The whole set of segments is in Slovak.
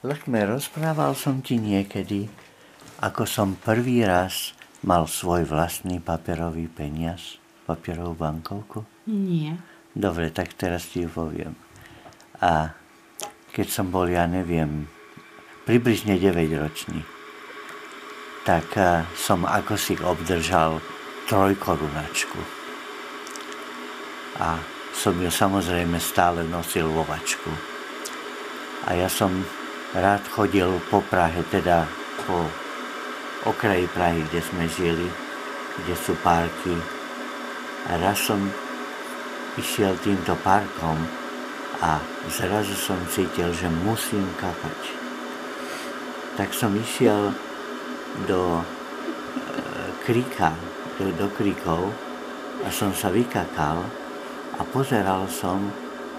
Lekme, rozprával som ti niekedy, ako som prvý raz mal svoj vlastný papierový peniaz, papierovú bankovku? Nie. Dobre, tak teraz ti ju poviem. A keď som bol, ja neviem, približne 9-ročný, tak som akosi obdržal 3-korunačku. A som ju samozrejme stále nosil vo vačku. A ja som rád chodil po Prahe, teda po okraji Prahy, kde sme žili, kde sú parky. A raz som išiel týmto parkom a zrazu som cítil, že musím kapať. Tak som išiel do kríka, do kríkov a som sa vykakal a pozeral som,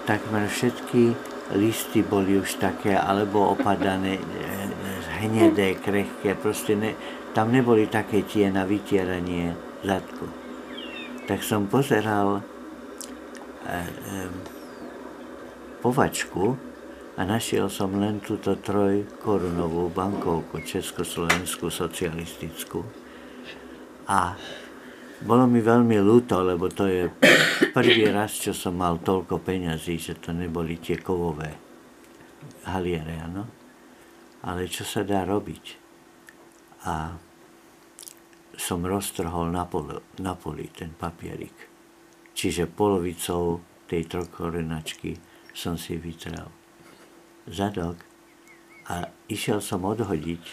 takmer všetky listy boli už také, alebo opadané, hnedé, krehké, proste tam neboli také tie na vytieranie zadku. Tak som pozeral povačku a našiel som len túto 3-korunovú bankovku československú socialistickú. A bolo mi veľmi ľúto, lebo to je prvý raz, čo som mal toľko peňazí, že to neboli tie kovové haliere, áno. Ale čo sa dá robiť? A som roztrhol na poli ten papierik. Čiže polovicou tej 3-korunačky som si vytrel zadok a išiel som odhodiť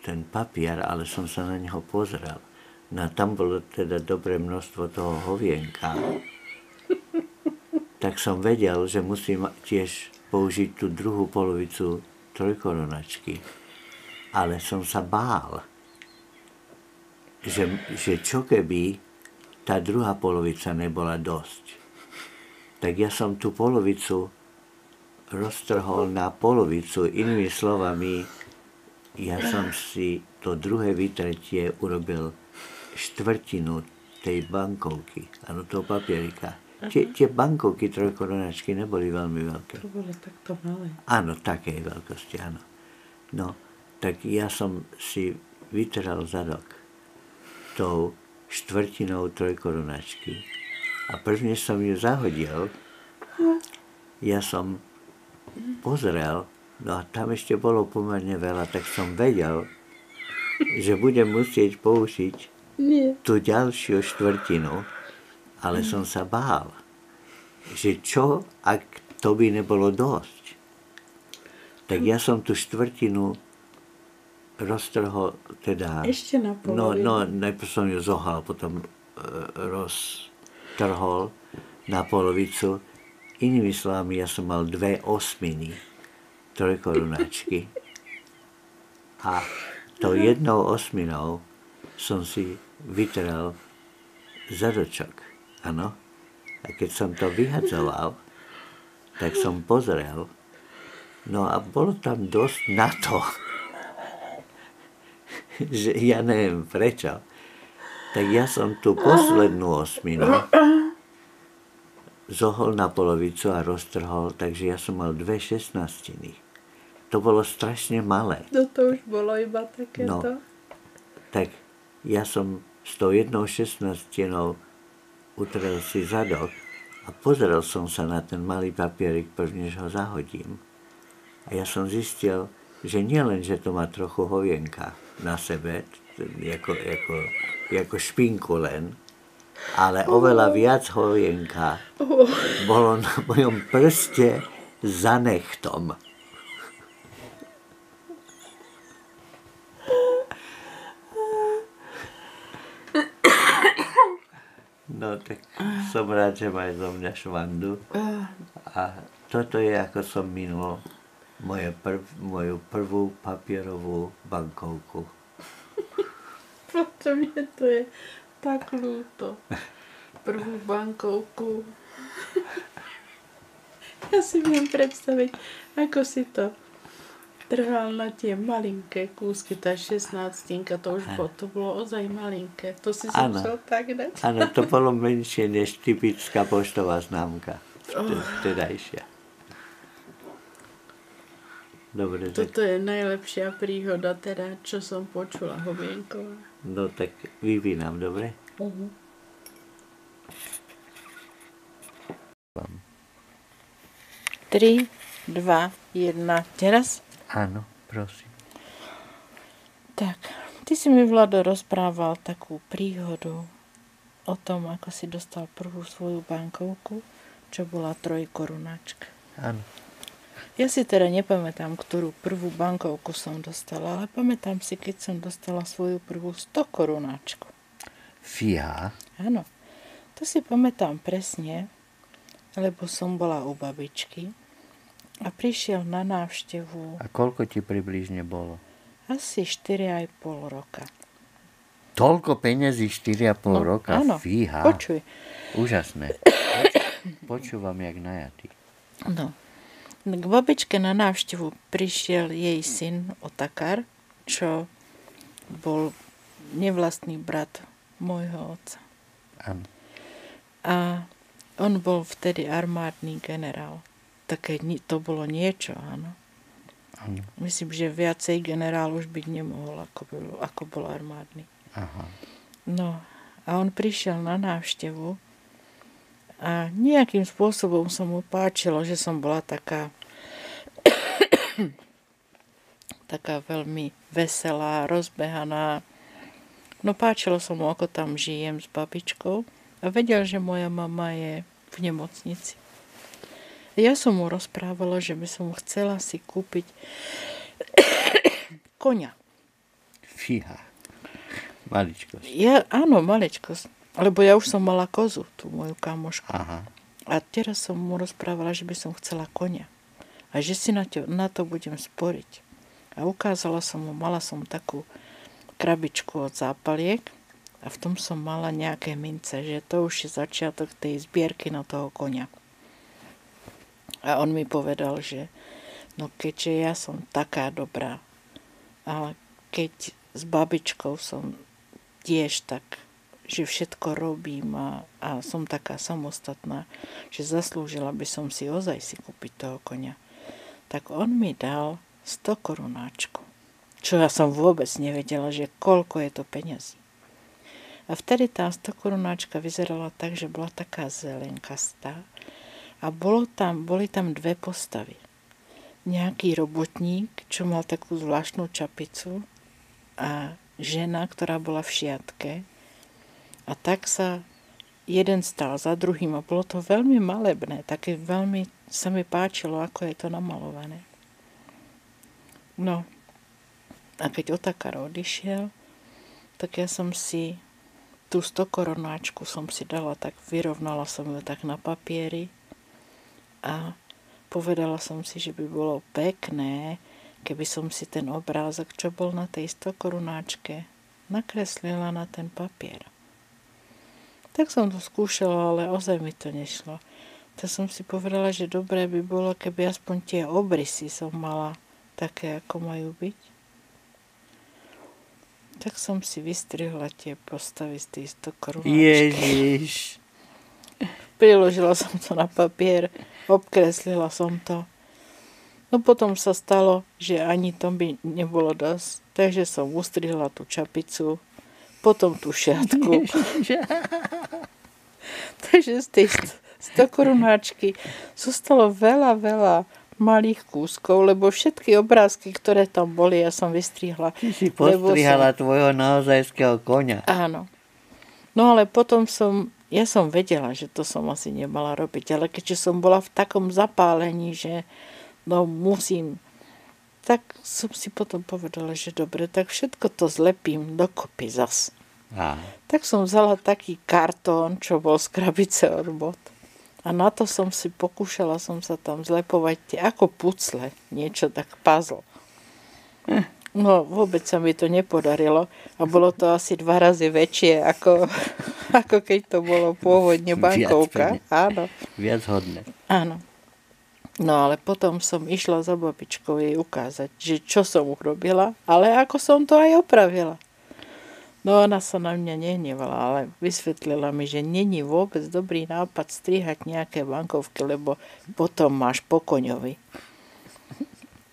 ten papier, ale som sa na neho pozrel. No tam bolo teda dobré množstvo toho hovienka. Tak som vedel, že musím tiež použiť tú druhú polovicu 3-korunačky. Ale som sa bál, že čo keby tá druhá polovica nebola dosť. Tak ja som tú polovicu roztrhol na polovicu. Inými slovami, ja som si to druhé vytretie urobil štvrtinu tej bankovky, áno, toho papierika. Tie bankovky 3-korunačky neboli veľmi veľké. To bolo takto malé. Áno, takej veľkosti, áno. No, tak ja som si vytral zadok tou štvrtinou 3-korunačky. A prvne som ju zahodil, ja som pozrel, no a tam ešte bolo pomerne veľa, tak som vedel, že budem musieť použiť tú ďalšiu štvrtinu, ale som sa bál, že čo, ak to by nebolo dosť. Tak ja som tú štvrtinu roztrhol, teda... Ešte na polovinu. No, najprv som ju zohal, potom roztrhol na polovicu. Inými slovami, ja som mal 2/8 3-korunačky. A tou 1/8 som si vytrel zadočok, áno. A keď som to vyhadzoval, tak som pozrel, no a bolo tam dosť na to, že ja neviem prečo, tak ja som tú poslednú 8 zohol na polovicu a roztrhol, takže ja som mal 2/16. To bolo strašne malé. No to už bolo iba takéto. No, tak ja som s tou 1/16 utrel si zadok a pozrel som sa na ten malý papierik, prvnež ho zahodím. A ja som zistil, že nielen, že to má trochu hovienka na sebe, ako špinku len, ale oveľa viac hovienka bolo na mojom prste za nechtom. No tak som rád, že máš zo mňa švandu. A toto je, ako som minul moju prvú papierovú bankovku. Potom to je tak ľúto. Prvú bankovku. Ja si viem predstaviť, ako si to trhal na tie malinké kúsky, tá 16-tinka, to bolo ozaj malinké. To si musel tak dať. Áno, to bolo menšie než typická poštová známka vtedajšia. Dobre, toto je najlepšia príhoda, teda, čo som počula, Homienková. No tak vypínam, dobre? 3, 2, 1, teraz? Áno, prosím. Tak, ty si mi, Vlado, rozprával takú príhodu o tom, ako si dostal prvú svoju bankovku, čo bola 3 korunáčka. Áno. Ja si teda nepamätám, ktorú prvú bankovku som dostala, ale pamätám si, keď som dostala svoju prvú 100 korunáčku. Fíha. Áno, to si pamätám presne, lebo som bola u babičky a prišiel na návštevu A koľko ti približne bolo? asi 4,5 roka. Toľko peniazí 4,5 roka? Áno, Fíha. počuj. Úžasné. Počúvam jak najatý. No, k babičke na návštevu prišiel jej syn Otakar, čo bol nevlastný brat môjho otca. Áno. A on bol vtedy armádny generál. Také to bolo niečo, áno. Áno. Myslím, že viacej generál už byť nemohol, ako bol armádny. Aha. No, a on prišiel na návštevu a nejakým spôsobom sa mu páčilo, že som bola taká veľmi veselá, rozbehaná. No páčilo sa mu, ako tam žijem s babičkou a vedel, že moja mama je v nemocnici. Ja som mu rozprávala, že by som chcela si kúpiť koňa. Fíha. Maličkosť. Áno, maličkosť. Lebo ja už som mala kozu, tú moju kamošku. Aha. A teraz som mu rozprávala, že by som chcela koňa. A že si na to budem sporiť. A ukázala som mu, mala som takú krabičku od zápaliek a v tom som mala nejaké mince, že to už je začiatok tej zbierky na toho koňa. A on mi povedal, že no keďže ja som taká dobrá, ale keď s babičkou som tiež tak, že všetko robím a som taká samostatná, že zaslúžila by som si ozaj si kúpiť toho koňa, tak on mi dal 100 korunáčku. Čo ja som vôbec nevedela, že koľko je to peňazí. A vtedy tá 100 korunáčka vyzerala tak, že bola taká zelenkastá a boli tam dve postavy. Nejaký robotník, čo mal takú zvláštnu čapicu a žena, ktorá bola v šiatke. A tak sa jeden stál za druhým a bolo to veľmi malebné, také veľmi sa mi páčilo, ako je to namalované. No, a keď Otakar odišiel, tak ja som si tú 100 korunáčku som si dala, tak vyrovnala som ju tak na papieri a povedala som si, že by bolo pekné, keby som si ten obrázok, čo bol na tej 100 korunáčke, nakreslila na ten papier. Tak som to skúšala, ale ozaj mi to nešlo. Tak som si povedala, že dobré by bolo, keby aspoň tie obrysy som mala také, ako majú byť. Tak som si vystrihla tie postavy z tej 100 korunáčky. Ježiš. Priložila som to na papier, obkreslila som to. No potom sa stalo, že ani to by nebolo dosť, takže som ustrihla tú čapicu, potom tú šiatku. Takže z tej 100 korunáčky zostalo veľa malých kúskov, lebo všetky obrázky, ktoré tam boli, ja som vystrihla. Ty si postrihala tvojho naozajského koňa. Áno. No ale potom ja som vedela, že to som asi nemala robiť, ale keďže som bola v takom zapálení, že no musím, tak som si potom povedala, že dobre, tak všetko to zlepím dokopy zas. Tak som vzala taký kartón, čo bol z krabice od bot. A na to som si pokúšala som sa tam zlepovať ako pucle, niečo tak puzzle. No vôbec sa mi to nepodarilo a bolo to asi 2 razy väčšie, ako keď to bolo pôvodne bankovka. Áno. Viac hodné. Áno. No ale potom som išla za babičkou jej ukázať, že čo som urobila, ale ako som to aj opravila. No ona sa na mňa nehnevala, ale vysvetlila mi, že není vôbec dobrý nápad strihať nejaké bankovky, lebo potom máš po koňovi.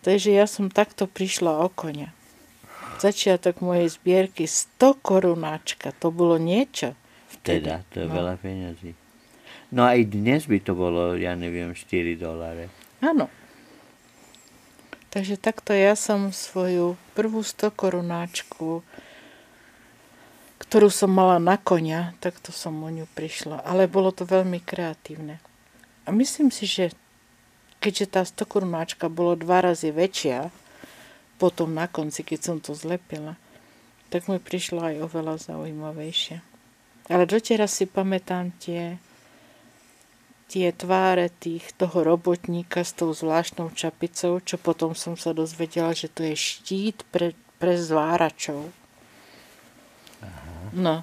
Takže ja som takto prišla o koňa. Začiatok mojej zbierky 100 korunáčka, to bolo niečo vtedy. Teda, to je veľa peňazí. No aj dnes by to bolo, ja neviem, $4. Áno. Takže takto ja som svoju prvú 100 korunáčku, ktorú som mala na koňa, takto som o ňu prišla. Ale bolo to veľmi kreatívne. A myslím si, že keďže tá 100 korunáčka bolo 2 razy väčšia, potom na konci, keď som to zlepila, tak mi prišla aj oveľa zaujímavejšia. Ale doteraz si pamätám tie tváre toho robotníka s tou zvláštnou čapicou, čo potom som sa dozvedela, že to je štít pre zváračov. Aha. No.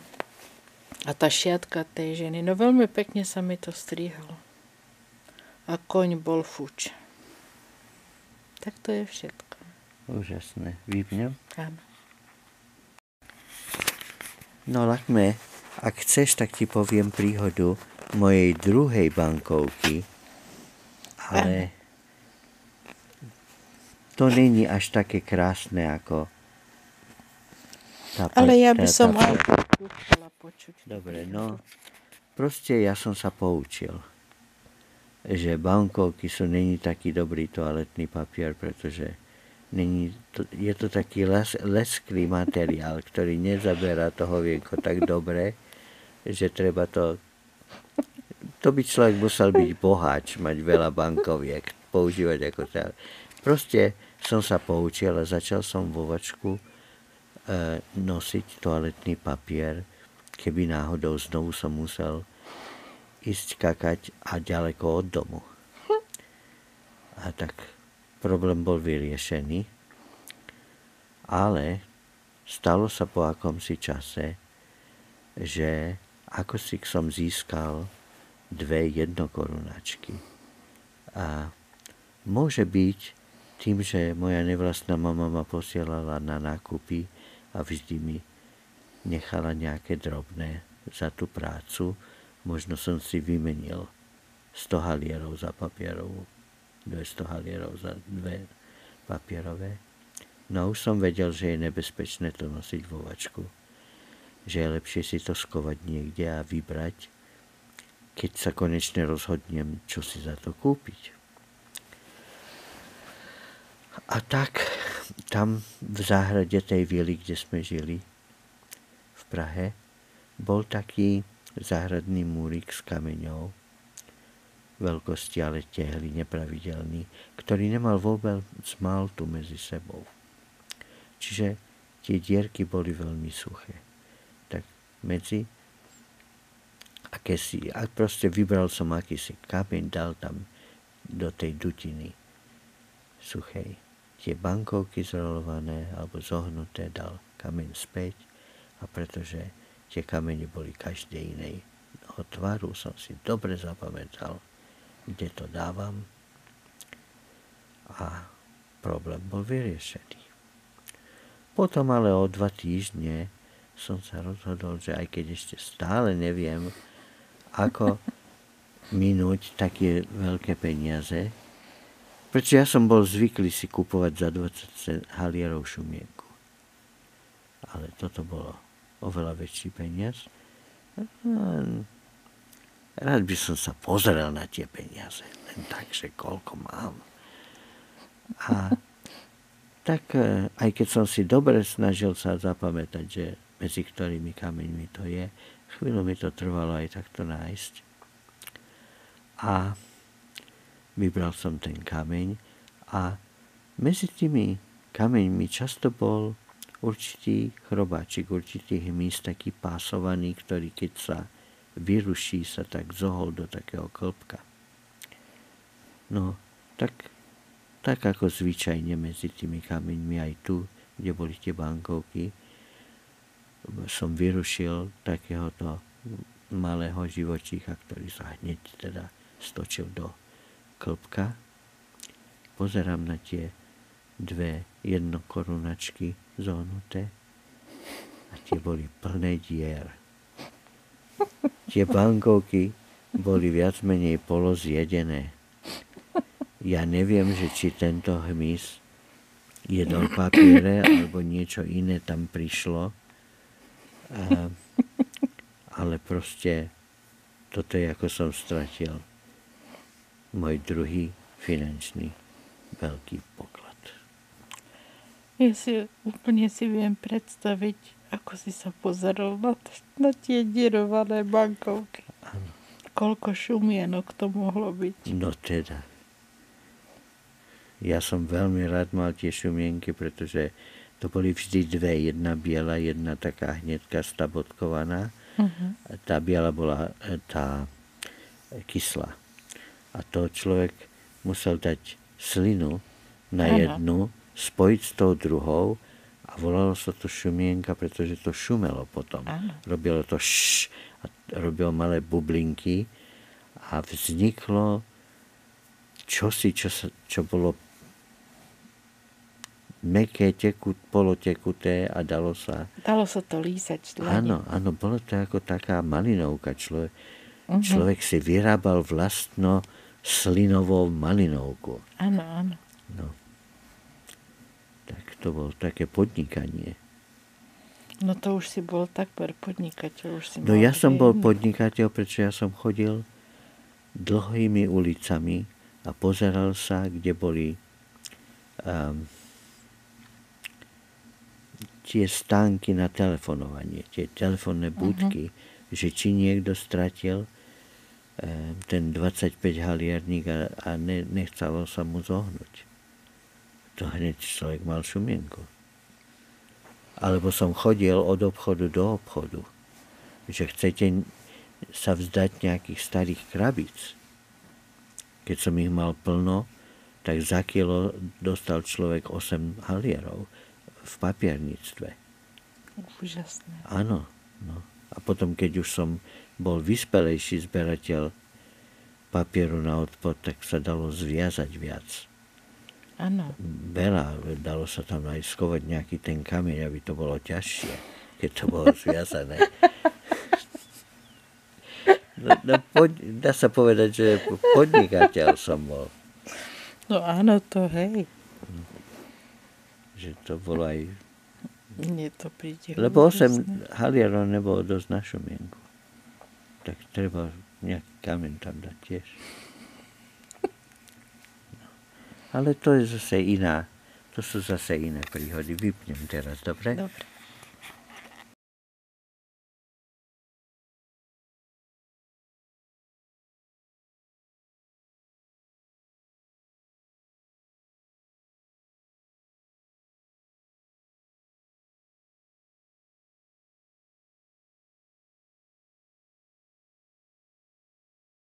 A tá šiatka tej ženy. No veľmi pekne sa mi to strihalo. A koň bol fuč. Tak to je všetko. Úžasné. Vypnem? Áno. No Lakme, ak chceš, tak ti poviem príhodu mojej druhej bankovky, ale to není až také krásne ako tá. Ale ja by som aj chcela počuť. Dobre, no proste ja som sa poučil, že bankovky není taký dobrý toaletný papier, pretože je to taký lesklý materiál, ktorý nezaberá toho vienko tak dobre, že treba to by človek musel byť boháč, mať veľa bankoviek, používať ako tak. Proste som sa poučil a začal som vo vačku nosiť toaletný papier, keby náhodou znovu som musel ísť kakať a ďaleko od domu. A tak problém bol vyriešený, ale stalo sa po akomsi čase, že ako si som získal 2 jednokorunačky. A môže byť tým, že moja nevlastná mama ma posielala na nákupy a vždy mi nechala nejaké drobné za tú prácu, možno som si vymenil 100 halierov za papierovú, 200 halierov za 2 papierové. No už som vedel, že je nebezpečné to nosiť vo vačku. Že je lepšie si to skovať niekde a vybrať, keď sa konečne rozhodnem, čo si za to kúpiť. A tak tam v záhrade tej vily, kde sme žili v Prahe, bol taký záhradný múrik s kameňou, veľkosti ale tehly, nepravidelný, ktorý nemal vôbec maltu medzi sebou. Čiže tie dierky boli veľmi suché. Tak medzi a proste vybral som akýsi kameň, dal tam do tej dutiny suchej tie bankovky zrolované alebo zohnuté, dal kameň späť a pretože tie kamene boli každej inej tvaru, som si dobre zapamätal, kde to dávam a problém bol vyriešený. Potom ale o 2 týždne som sa rozhodol, že aj keď ešte stále neviem, ako minúť také veľké peniaze, pretože ja som bol zvyklý si kupovať za 20 halierov šumienku. Ale toto bolo oveľa väčší peniaz. Rád by som sa pozrel na tie peniaze, len tak, že koľko mám. A tak aj keď som si dobre snažil sa zapamätať, že medzi ktorými kameňmi to je, chvíľu mi to trvalo aj takto nájsť. A vybral som ten kameň a medzi tými kameňmi často bol určitý chrobáčik, určitý hmyz, taký pásovaný, ktorý keď sa vyruší, sa tak zohol do takého klbka. No, tak ako zvyčajne medzi tými kameňmi aj tu, kde boli tie bankovky, som vyrušil takéhoto malého živočícha, ktorý sa hneď teda stočil do klbka. Pozerám na tie 2 jednokorunačky zohnuté a tie boli plné dier. Tie bankovky boli viac menej polozjedené. Ja neviem, že či tento hmyz jedol papiere alebo niečo iné tam prišlo. Ale proste toto je, ako som stratil môj druhý finančný veľký poklad. Ja si úplne viem predstaviť, ako si sa pozeral na tie dierované bankovky. Áno. Koľko šumienok to mohlo byť. No teda. Ja som veľmi rád mal tie šumienky, pretože to boli vždy dve. Jedna biela, jedna taká hnedka stabodkovaná. Tá biela bola tá kyslá. A to človek musel dať slinu na jednu, spojiť s tou druhou a volalo sa to šumienka, pretože to šumelo potom. Áno. Robilo to a robilo malé bublinky a vzniklo čosi, čo bolo mäkké, polotekuté a dalo sa to lízať. Áno, bolo to ako taká malinovka. Človek si vyrábal vlastno slinovou malinovku. Áno. No. Tak to bolo také podnikanie. No to už si bol takmer podnikateľ. No ja som bol podnikateľ, pretože ja som chodil dlhými ulicami a pozeral sa, kde boli tie stánky na telefonovanie, tie telefónne budky, že či niekto stratil ten 25 haliarník a nechcelo sa mu zohnúť. To hneď človek mal šumienku. Alebo som chodil od obchodu do obchodu, že chcete sa vzdať nejakých starých krabíc. Keď som ich mal plno, tak za kilo dostal človek 8 halierov v papierníctve. Úžasné. Áno. No. A potom, keď už som bol vyspelejší zberateľ papieru na odpad, tak sa dalo zviazať viac. Áno. Veľa, dalo sa tam aj skovať nejaký ten kameň, aby to bolo ťažšie, keď to bolo zviazané. Dá sa povedať, že podnikateľ som bol. No áno, to hej. Že to bolo aj... Mne to príde. Lebo 8 halierov nebolo dosť na šumienku. Tak treba nejaký kameň tam dať tiež. No. Ale to je zase iná. To sú zase iné príhody. Vypnem teraz, dobre? Dobre.